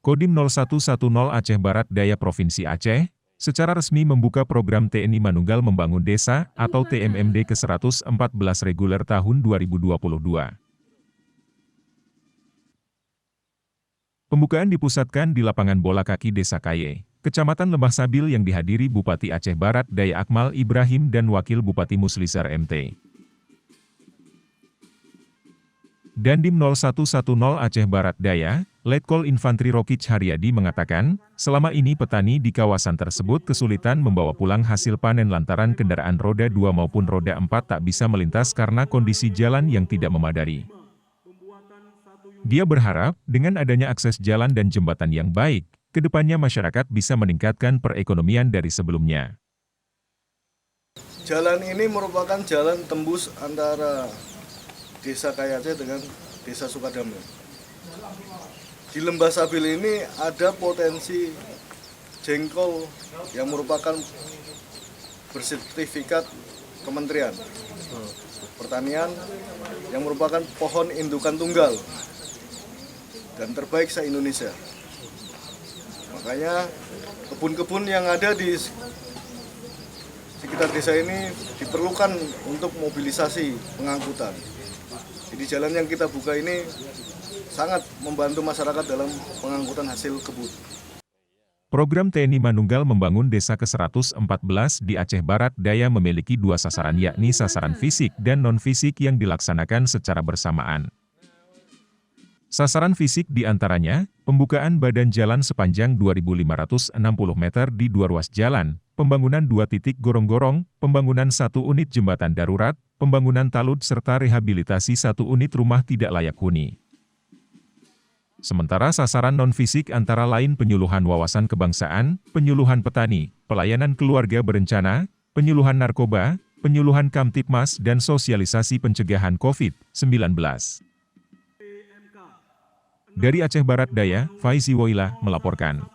Kodim 0110 Aceh Barat Daya Provinsi Aceh, secara resmi membuka program TNI Manunggal Membangun Desa atau TMMD ke-114 reguler tahun 2022. Pembukaan dipusatkan di lapangan bola kaki Desa Kaye, Kecamatan Lembah Sabil yang dihadiri Bupati Aceh Barat Daya Akmal Ibrahim dan Wakil Bupati Muslisar MT. Dandim 0110 Aceh Barat Daya, Letkol Infantri Rokic Haryadi mengatakan, selama ini petani di kawasan tersebut kesulitan membawa pulang hasil panen lantaran kendaraan roda 2 maupun roda 4 tak bisa melintas karena kondisi jalan yang tidak memadai. Dia berharap, dengan adanya akses jalan dan jembatan yang baik, kedepannya masyarakat bisa meningkatkan perekonomian dari sebelumnya. Jalan ini merupakan jalan tembus antara Desa Kaye Aceh dengan Desa Sukadamel. Di Lembah Sabil ini ada potensi jengkol yang merupakan bersertifikat Kementerian Pertanian yang merupakan pohon indukan tunggal dan terbaik se-Indonesia. Makanya kebun-kebun yang ada di sekitar desa ini diperlukan untuk mobilisasi pengangkutan. Jadi jalan yang kita buka ini sangat membantu masyarakat dalam pengangkutan hasil kebun. Program TNI Manunggal Membangun Desa ke-114 di Aceh Barat Daya memiliki 2 sasaran yakni sasaran fisik dan non-fisik yang dilaksanakan secara bersamaan. Sasaran fisik diantaranya, pembukaan badan jalan sepanjang 2.560 meter di 2 ruas jalan, pembangunan 2 titik gorong-gorong, pembangunan 1 unit jembatan darurat, pembangunan talud serta rehabilitasi 1 unit rumah tidak layak huni. Sementara sasaran non-fisik antara lain penyuluhan wawasan kebangsaan, penyuluhan petani, pelayanan keluarga berencana, penyuluhan narkoba, penyuluhan Kamtipmas dan sosialisasi pencegahan COVID-19. Dari Aceh Barat Daya, Faizi Woilah melaporkan.